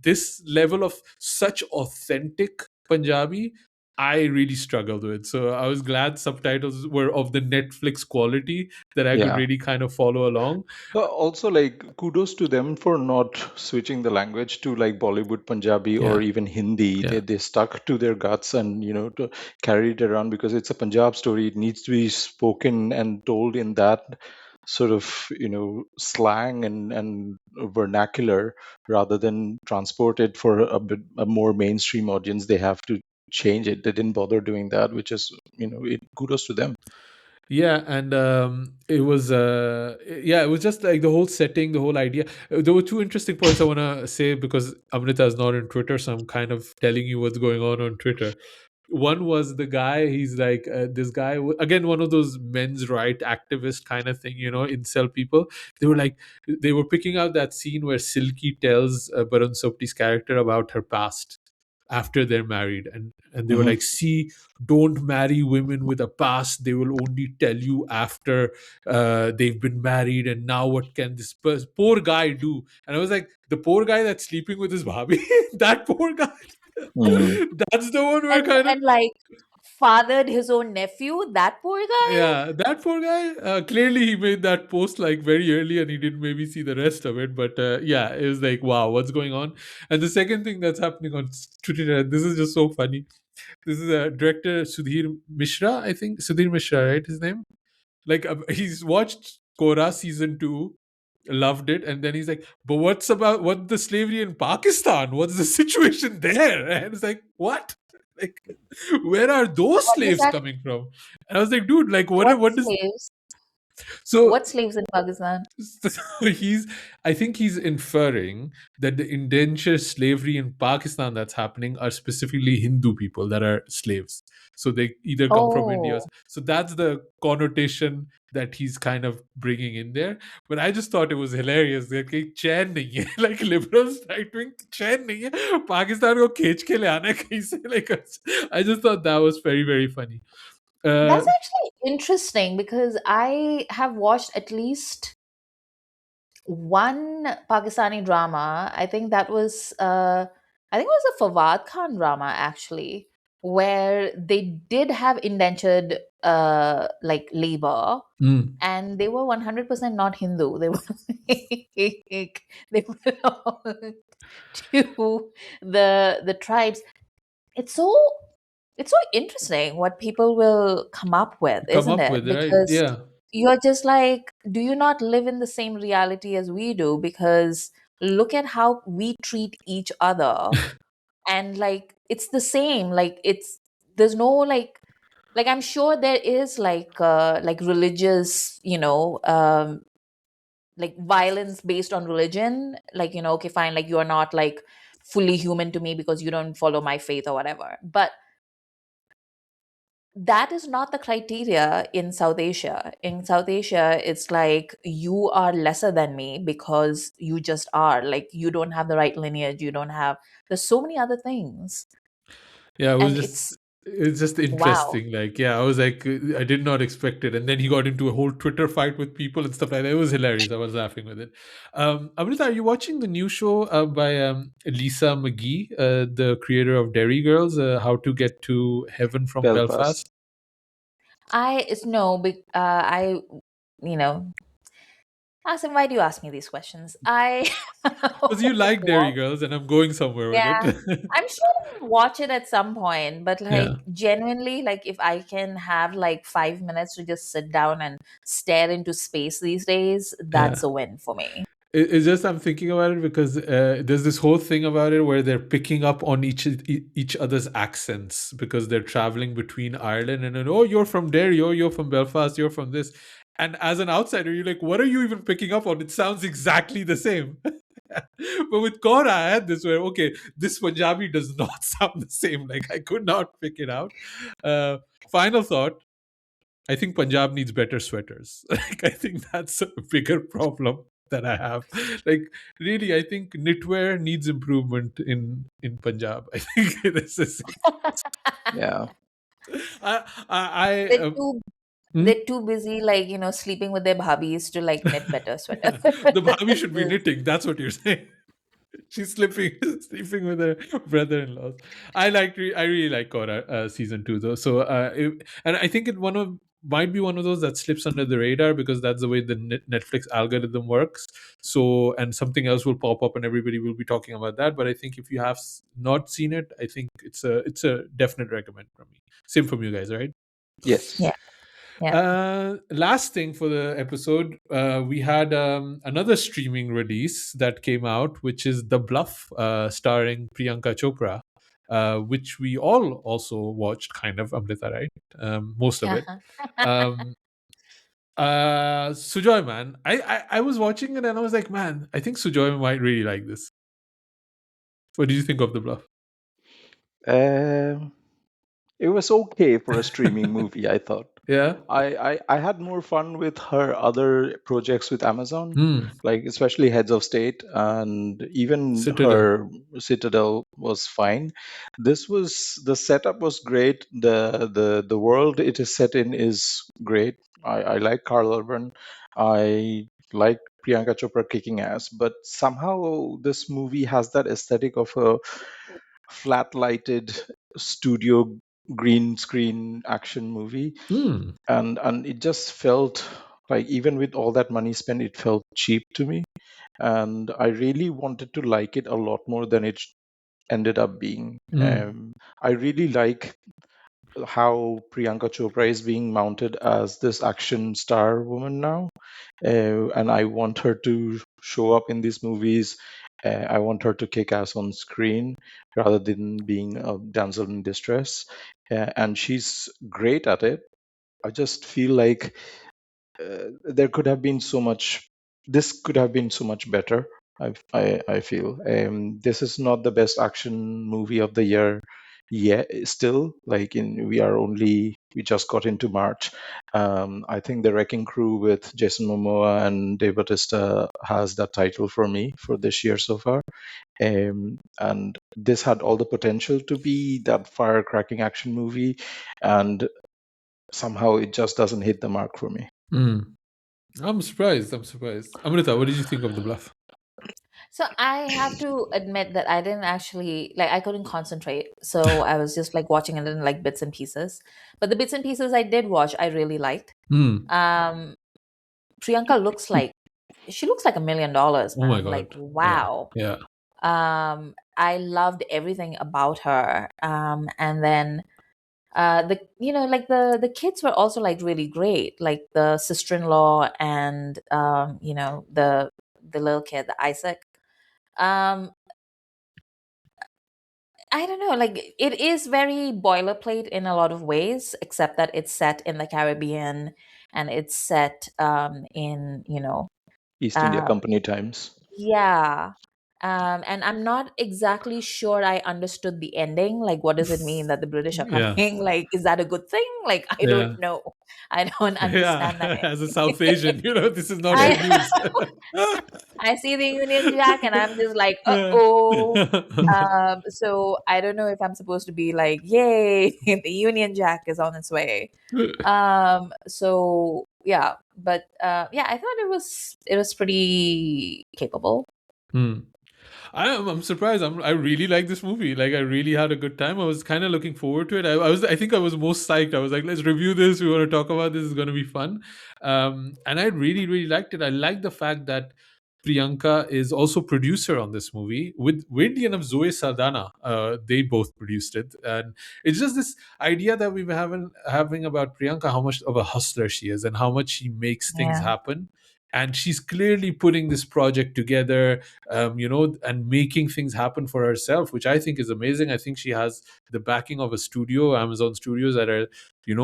this level of such authentic Punjabi, I really struggled with. So I was glad subtitles were of the Netflix quality that I could yeah. really kind of follow along. Also, like, kudos to them for not switching the language to like Bollywood Punjabi or Yeah, even Hindi. yeah. They stuck to their guts and to carry it around because it's a Punjab story. It needs to be spoken and told in that sort of slang and vernacular rather than transported for a more mainstream audience. They have to change it. They didn't bother doing that, which is kudos to them. Yeah, and it was just like the whole setting, the whole idea. There were two interesting points I want to say because Amrita is not on Twitter, so I'm kind of telling you what's going on Twitter. One was the guy, he's like this guy again, one of those men's right activist kind of thing, incel people. They were like, they were picking out that scene where Silky tells Baran Sopti's character about her past after they're married, and they were Hmm. like, see, don't marry women with a past, they will only tell you after they've been married, and now what can this poor guy do? And I was like, the poor guy that's sleeping with his bhabhi, that poor guy. Mm. That's the one where and kind of, and like fathered his own nephew, that poor guy. yeah, that poor guy. Clearly, he made that post like very early, and he didn't maybe see the rest of it. But yeah, it was like, wow, what's going on? And the second thing that's happening on Twitter, and this is just so funny. This is a director, Sudhir Mishra, I think Sudhir Mishra, right? His name. Like he's watched Kohrra season 2, loved it, and then he's like, but what the slavery in Pakistan? What's the situation there? And it's like, what? Like, where are those What does slaves that? coming from? And I was like, dude, like, What what does slaves? so What slaves in Pakistan? so he's I think he's inferring that the indentured slavery in Pakistan that's happening are specifically Hindu people that are slaves. So they either come from India. Oh, So that's the connotation that he's kind of bringing in there. But I just thought it was hilarious. That कि चैन नहीं है. Like liberals right wing चैन नहीं है. पाकिस्तान को खींच के ले आना है कहीं से. Like I just thought that was very very funny. Uh, that's actually interesting because I have watched at least one Pakistani drama. I think it was a Fawad Khan drama actually, where they did have indentured like labor, mm, and they were 100% not Hindu. They were they belonged to the tribes. It's so it's so interesting what people will come up with, come isn't up it? with, right? Because Yeah. you're just like, do you not live in the same reality as we do? Because look at how we treat each other, and like it's the same. Like it's there's no like I'm sure there is like religious, like violence based on religion. Like, okay, fine, like you are not like fully human to me because you don't follow my faith or whatever. But that is not the criteria in South Asia. In South Asia, it's like you are lesser than me because you just are. Like you don't have the right lineage, you don't have there's so many other things. Yeah, And it's just wow. interesting. Like, yeah, I was like, I did not expect it, and then he got into a whole Twitter fight with people and stuff like that. It was hilarious. I was laughing with it. Amrita, are you watching the new show by Lisa McGee, the creator of Dairy Girls, How to Get to Heaven from Belfast. Belfast? I it's no but I you know Asim, why do you ask me these questions? I Because you like Dairy what? Girls, and I'm going somewhere with Yeah. it. I'm sure I'll watch it at some point, but Yeah. like genuinely, like if I can have like 5 minutes to just sit down and stare into space these days, Yeah. that's a win for me. It's just I'm thinking about it because there's this whole thing about it where they're picking up on each other's accents because they're traveling between Ireland, and then, oh, you're from Derry, oh, you're from Belfast, you're from this, and as an outsider you're like, what are you even picking up on? It sounds exactly the same. But with Kaura, I had this where, okay, this Punjabi does not sound the same. Like I could not pick it out. Final thought. I think Punjab needs better sweaters. Like, I think that's a bigger problem that I have. Like, really, I think knitwear needs improvement in Punjab. I think this is. Yeah. I They're too hmm? they're too busy, like, sleeping with their bhabis to like knit better sweaters. The Bhabhi should be knitting. That's what you're saying. She's sleeping with her brother-in-laws. I really like Kohrra season 2 though. So and I think it one of might be one of those that slips under the radar because that's the way the Netflix algorithm works. So, and something else will pop up and everybody will be talking about that. But I think if you have not seen it, I think it's a definite recommend from me. Same from you guys, right? Yes. Yeah, yeah. Last thing for the episode, we had another streaming release that came out, which is The Bluff, starring Priyanka Chopra, which we all also watched, kind of, Amrita, right? Most of it. Um, Sujoy, man, I was watching it and I was like, man, I think Sujoy might really like this. What did you think of The Bluff? Um, it was okay for a streaming movie, I thought. Yeah. I had more fun with her other projects with Amazon, Hmm. like especially Heads of State, and even Citadel. her Citadel was fine. This was the setup was great. The world it is set in is great. I like Carl Urban. I like Priyanka Chopra kicking ass, but somehow this movie has that aesthetic of a flat lighted studio green screen action movie, Hmm. and it just felt like even with all that money spent it felt cheap to me, and I really wanted to like it a lot more than it ended up being. Hmm. I really like how Priyanka Chopra is being mounted as this action star woman now, and I want her to show up in these movies. I want her to kick ass on screen rather than being a damsel in distress, and she's great at it. I just feel like there could have been so much. This could have been so much better. I feel this is not the best action movie of the year yet. Still, like in we just got into March. I think the Wrecking Crew with Jason Momoa and Dave Bautista has that title for me for this year so far. And this had all the potential to be that firecracking action movie, and somehow it just doesn't hit the mark for me. Hmm. I'm surprised. Amrita, what did you think of The Bluff? So I have to admit that I didn't actually like I couldn't concentrate. So I was just like watching it in like bits and pieces. But the bits and pieces I did watch, I really liked. Hmm. Um Priyanka looks like she looks like $1 million, Oh my man. Like God. Yeah. wow. Yeah. I loved everything about her. And then the like the kids were also like really great, like the sister-in-law and the little kid, the Isaac. um I don't know, like it is very boilerplate in a lot of ways, except that it's set in the Caribbean and it's set in East India uh Company times. yeah. And I'm not exactly sure I understood the ending. Like, what does it mean that the British are Yeah. coming? Like, is that a good thing? Like, I don't Yeah. know. I don't understand that Yeah. As a ending. South Asian, this is not good I news. I see the Union Jack and I'm just like, Yeah. uh-oh. So I don't know if I'm supposed to be like, yay, the Union Jack is on its way. So yeah, but yeah, I thought it was pretty capable. Hmm. I'm surprised. I really like this movie. Like, I really had a good time. I was kind of looking forward to it. I think I was most psyched. I was like, let's review this. We want to talk about this. It's going to be fun. And I really, really liked it. I like the fact that Priyanka is also producer on this movie. With weirdly enough, Zoe Saldana, they both produced it, and it's just this idea that we've having about Priyanka, how much of a hustler she is, and how much she makes things Yeah. happen. And she's clearly putting this project together, and making things happen for herself, which I think is amazing. I think she has the backing of a studio, Amazon Studios, that are,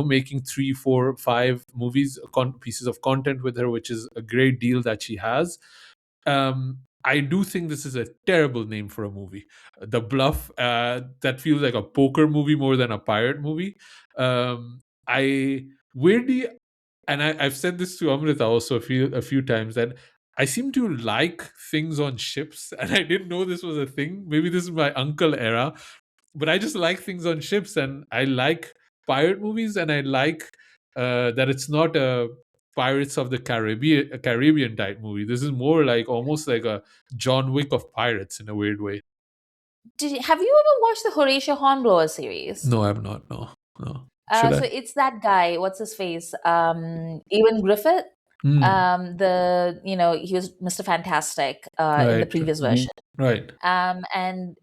making 3, 4, 5 movies, pieces of content with her, which is a great deal that she has. I do think this is a terrible name for a movie. The Bluff, that feels like a poker movie more than a pirate movie. I where do you, and I've said this to Amrita also a few times, that I seem to like things on ships, and I didn't know this was a thing. Maybe this is my uncle era, but I just like things on ships, and I like pirate movies, and I like that it's not a Pirates of the Caribbean type movie. This is more like almost like a John Wick of pirates in a weird way. Have you ever watched the Horatio Hornblower series? No, I'm not. No, no. Should So I? it's that guy. What's his face? Ewan Griffith. Hmm. He was Mr. Fantastic in the Right. previous Mhm. version. Right. And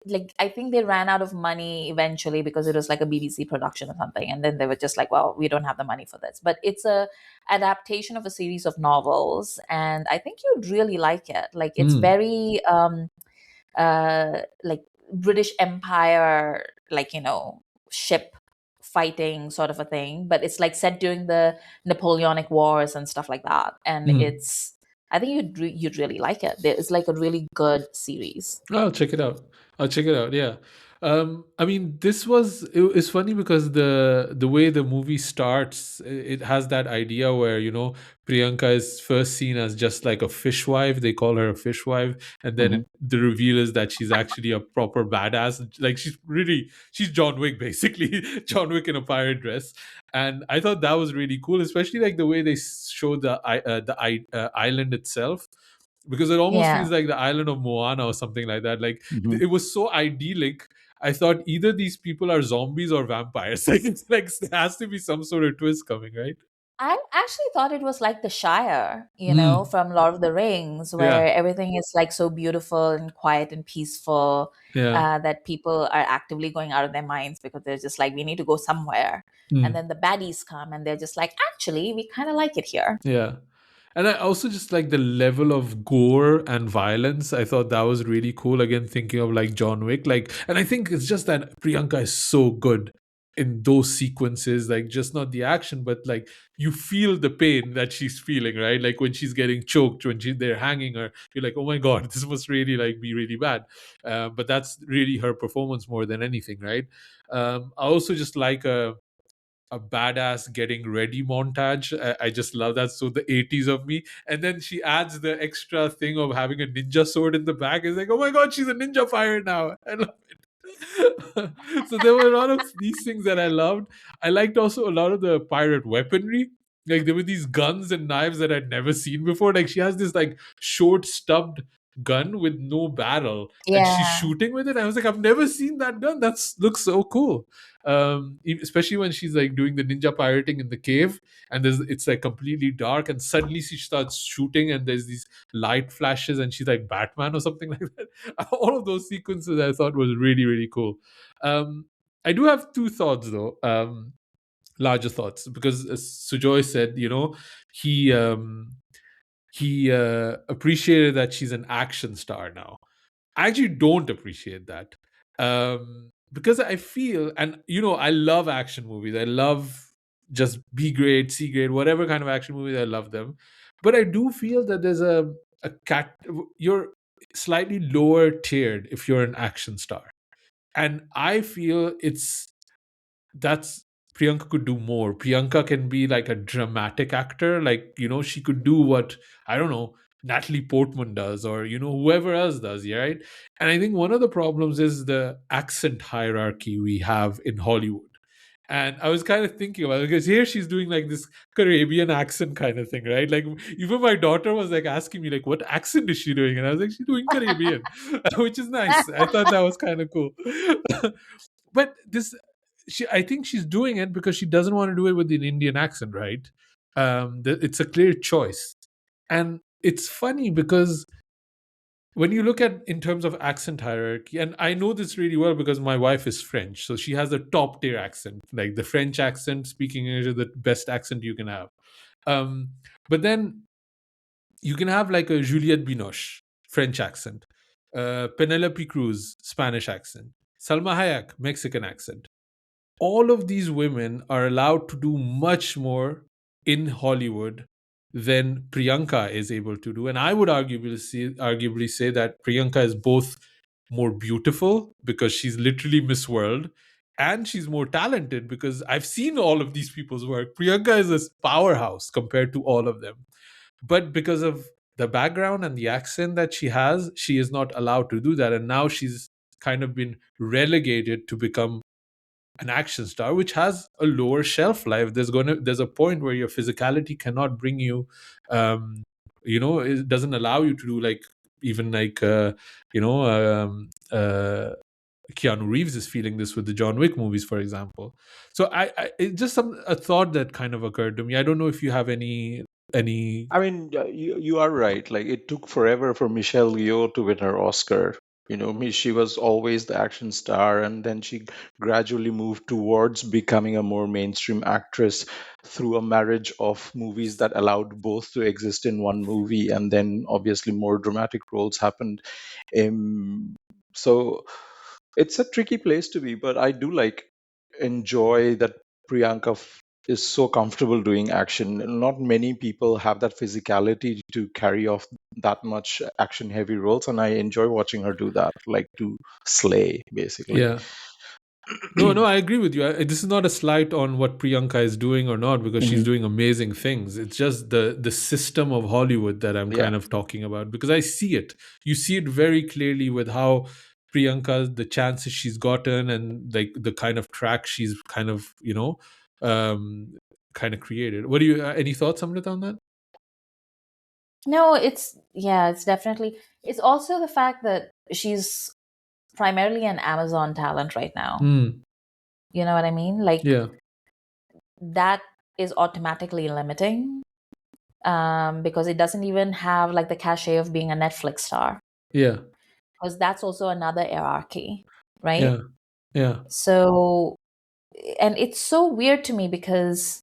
like I think they ran out of money eventually because it was like a BBC production or something, and then they were just like, well, we don't have the money for this. But it's a adaptation of a series of novels, and I think you'd really like it. Like it's Hmm. very like British Empire, like ship fighting sort of a thing, but it's like set during the Napoleonic Wars and stuff like that. And Hmm. it's I think you'd really like it. It's like a really good series. I'll check it out. I'll check it out. Yeah. I mean, it's funny because the way the movie starts, it has that idea where Priyanka is first seen as just like a fishwife. They call her a fishwife, and then Mhm. the reveal is that she's actually a proper badass. Like she's John Wick basically, John Wick in a pirate dress. And I thought that was really cool, especially like the way they show the island itself, because it almost Yeah. feels like the island of Moana or something like that. Like Mhm. it was so idyllic. I thought either these people are zombies or vampires. Like it's like there has to be some sort of twist coming, right? I actually thought it was like the Shire, Mm, from Lord of the Rings, yeah, where everything is like so beautiful and quiet and peaceful, yeah, that people are actively going out of their minds because they're just like, we need to go somewhere. And mm, then the baddies come and they're just like, actually, we kind of like it here. yeah. And I also just like the level of gore and violence. I thought that was really cool. Again, thinking of like John Wick, like, and I think it's just that Priyanka is so good in those sequences, like just not the action, but like you feel the pain that she's feeling, right? Like when she's getting choked, when they're hanging her, you're like, oh my god, this must really like be really bad. But that's really her performance more than anything, right? I also just like a badass getting ready montage. I just love that. So the 80s of me. And then she adds the extra thing of having a ninja sword in the back. It's like, oh my god, she's a ninja pirate now. I love it. So there were a lot of these things that I loved. I liked also a lot of the pirate weaponry. Like there were these guns and knives that I'd never seen before. Like she has this like short stubbed gun with no barrel, and she's Yeah. shooting with it. I was like, I've never seen that gun. That's looks so cool. Especially when she's like doing the ninja pirating in the cave, and it's like completely dark, and suddenly she starts shooting, and there's these light flashes, and she's like Batman or something like that. All of those sequences I thought was really really cool. um, I do have two thoughts though, larger thoughts, because as Sujoy said, he appreciated that she's an action star now. I actually don't appreciate that, because I feel, and I love action movies. I love just B grade, C grade, whatever kind of action movies. I love them, but I do feel that there's a cat. You're slightly lower tiered if you're an action star, and I feel that's Priyanka could do more. Priyanka can be like a dramatic actor. Like, she could do what, I don't know, Natalie Portman does, or, whoever else does, yeah, right? And I think one of the problems is the accent hierarchy we have in Hollywood. And I was kind of thinking about it because here she's doing like this Caribbean accent kind of thing, right? Like even my daughter was like asking me like, what accent is she doing? And I was like, she's doing Caribbean, which is nice. I thought that was kind of cool. But I think she's doing it because she doesn't want to do it with an Indian accent, right? It's a clear choice. And it's funny because when you look at in terms of accent hierarchy, and I know this really well because my wife is French, so she has a top tier accent. Like the French accent, speaking English is the best accent you can have. um, but then you can have like a Juliette Binoche, French accent, Penelope Cruz, Spanish accent, Salma Hayek, Mexican accent. All of these women are allowed to do much more in Hollywood than Priyanka is able to do. And I would arguably say that Priyanka is both more beautiful because she's literally Miss World, and she's more talented because I've seen all of these people's work. Priyanka is a powerhouse compared to all of them. But because of the background and the accent that she has, she is not allowed to do that. And now she's kind of been relegated to become an action star, which has a lower shelf life. There's a point where your physicality cannot bring you, it doesn't allow you to do like even like you know Keanu Reeves is feeling this with the John Wick movies, for example. So I it's just a thought that kind of occurred to me. I don't know if you have any. I mean, you are right. Like, it took forever for Michelle Yeoh to win her Oscar. She was always the action star, and then she gradually moved towards becoming a more mainstream actress through a marriage of movies that allowed both to exist in one movie, and then obviously more dramatic roles happened. So it's a tricky place to be, but I do enjoy that Priyanka is so comfortable doing action. Not many people have that physicality to carry off that much action heavy roles, and I enjoy watching her do that, like to slay, basically. Yeah. No, I agree with you. This is not a slight on what Priyanka is doing or not, because she's Mhm. doing amazing things. It's just the system of Hollywood that I'm Yeah. kind of talking about, because I see it. You see it very clearly with how Priyanka, the chances she's gotten, and like the kind of track she's kind of um, kind of created. What do you? Any thoughts, Amrita, on that? No, it's definitely. It's also the fact that she's primarily an Amazon talent right now. Mm, You know what I mean? Like, yeah, that is automatically limiting, because it doesn't even have like the cachet of being a Netflix star, yeah, because that's also another hierarchy, right? yeah, yeah. So, and it's so weird to me because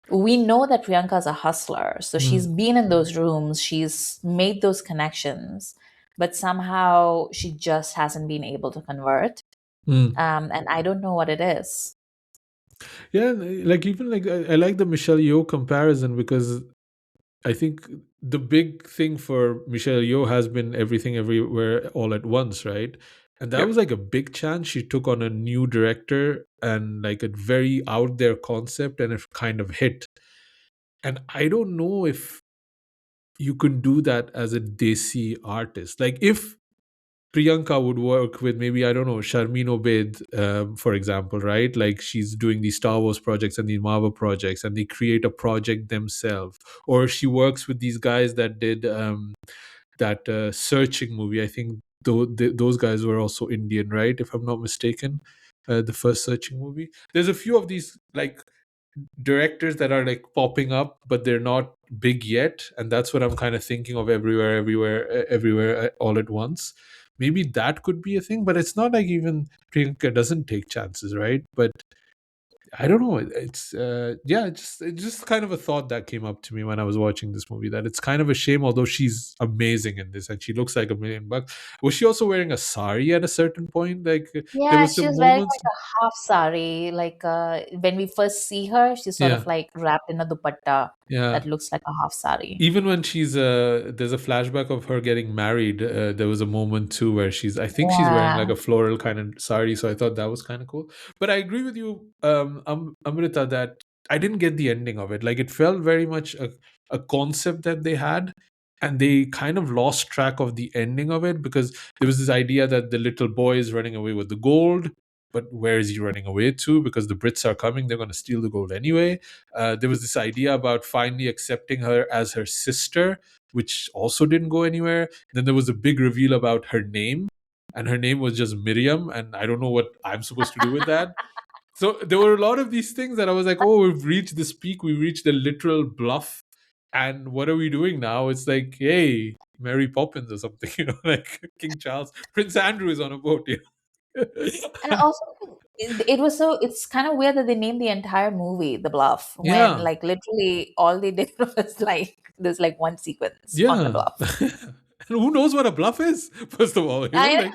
we know that Priyanka's a hustler. So she's Mm, been in those rooms, she's made those connections, but somehow she just hasn't been able to convert. mm. And I don't know what it is. Yeah, like even like I like the Michelle Yeoh comparison, because I think the big thing for Michelle Yeoh has been Everything Everywhere All at Once, right? And that Yep. was like a big chance. She took on a new director and like a very out there concept, and it kind of hit. And I don't know if you can do that as a desi artist. Like if Priyanka would work with maybe, I don't know, Sharmeen Obaid, for example, right? Like she's doing these Star Wars projects and these Marvel projects, and they create a project themselves. Or she works with these guys that did that Searching movie. I think those guys were also Indian, right? If I'm not mistaken, the first Searching movie. There's a few of these like directors that are like popping up, but they're not big yet, and that's what I'm kind of thinking of. Everywhere, all at once. Maybe that could be a thing, but it's not like even Priyanka doesn't take chances, right? But I don't know. It's yeah, it's just kind of a thought that came up to me when I was watching this movie, that it's kind of a shame, although she's amazing in this and she looks like $1 million. Was she also wearing a sari at a certain point? Like there Yeah, was she some was wearing moments. like a half sari. Like, when we first see her, she's sort Yeah, of like wrapped in a dupatta yeah. that looks like a half sari. Even when she's there's a flashback of her getting married. There was a moment too where I think she's wearing like Yeah. a floral kind of sari, so I thought that was kind of cool. But I agree with you, Amrita, that I didn't get the ending of it. Like it felt very much a concept that they had, and they kind of lost track of the ending of it, because there was this idea that the little boy is running away with the gold, but where is he running away to? Because the Brits are coming, they're going to steal the gold anyway. There was this idea about finally accepting her as her sister, which also didn't go anywhere. Then there was a big reveal about her name, and her name was just Miriam, and I don't know what I'm supposed to do with that. So there were a lot of these things that I was like, oh, we've reached this peak, we've reached the literal bluff, and what are we doing now? It's like, hey, Mary Poppins or something, like King Charles, Prince Andrew is on a boat, And also, it was so, it's kind of weird that they named the entire movie The Bluff when Yeah, like literally all they did was like there's like one sequence on the yeah. bluff. And who knows what a bluff is? First of all, I like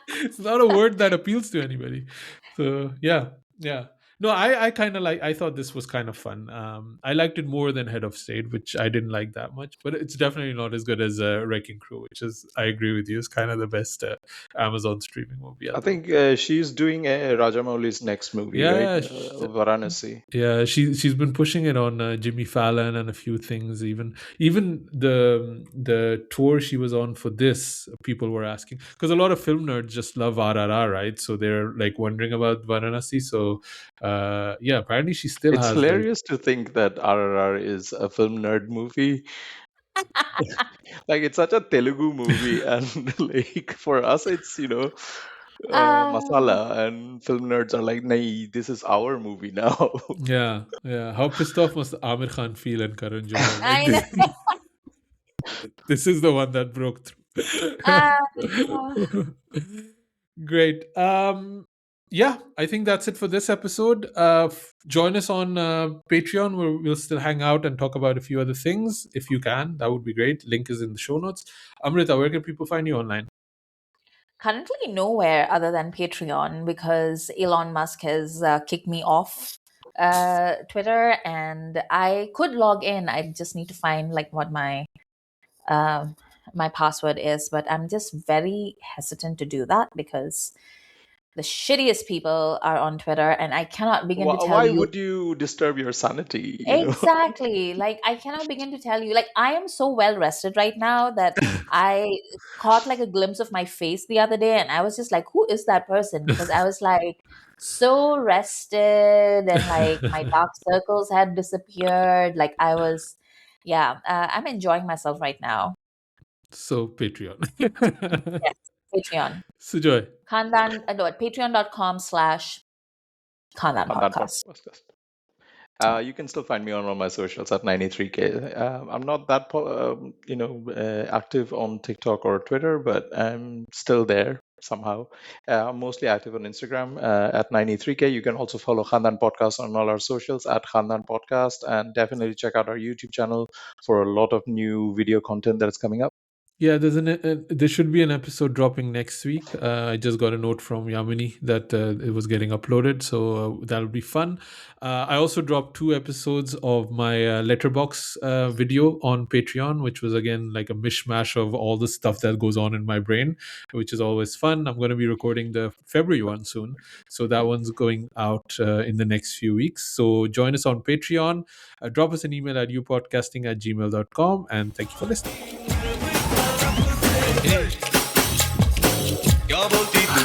it's not a word that appeals to anybody. So yeah, yeah. No, I kind of like. I thought this was kind of fun. I liked it more than Head of State, which I didn't like that much. But it's definitely not as good as Wrecking Crew, which is, I agree with you, is kind of the best Amazon streaming movie I at the moment. think she's doing Rajamouli's next movie, right? Yeah, Varanasi. yeah, she's been pushing it on Jimmy Fallon and a few things. Even the tour she was on for this, people were asking, because a lot of film nerds just love RRR, right? So they're like wondering about Varanasi. So yeah, apparently she still It's has like. hilarious to think that RRR is a film nerd movie. Like it's such a Telugu movie, and like for us, it's Uh, masala, and film nerds are like, "Nay, this is our movie now." Yeah, yeah. How pissed off must Amir Khan feel and Karan Johar? Like I know. this, this is the one that broke through. Uh, Great. Yeah, I think that's it for this episode. Join us on Patreon, where we'll still hang out and talk about a few other things. If you can, that would be great. Link is in the show notes. Amrita, where can people find you online? currently nowhere other than Patreon because Elon Musk has kicked me off Twitter, and I could log in. I just need to find like what um, my password is, but I'm just very hesitant to do that because the shittiest people are on Twitter, and I cannot begin to tell Why you. would you disturb your sanity? Exactly. Like, I cannot begin to tell you. Like, I am so well rested right now that I caught like a glimpse of my face the other day, and I was just like, who is that person? Because I was like so rested, and like my dark circles had disappeared. Like, I was, yeah, I'm enjoying myself right now. So Patreon. Yes, Patreon. Sujoy. Khandaan, no, at patreon.com/Khandaan Khandaan podcast. podcast. You can still find me on all my socials at 93K. I'm not that active on TikTok or Twitter, but I'm still there somehow. I'm mostly active on Instagram at 93K. You can also follow Khandaan Podcast on all our socials at Khandaan Podcast, and definitely check out our YouTube channel for a lot of new video content that's coming up. Yeah, there should be an episode dropping next week. I just got a note from Yamini that it was getting uploaded, so that'll be fun. I also dropped 2 episodes of my letterbox video on Patreon, which was again like a mishmash of all the stuff that goes on in my brain, which is always fun. I'm going to be recording the February one soon, so that one's going out in the next few weeks. So join us on Patreon. Drop us an email at youpodcasting@gmail.com, and thank you for listening. क्या बोलती थी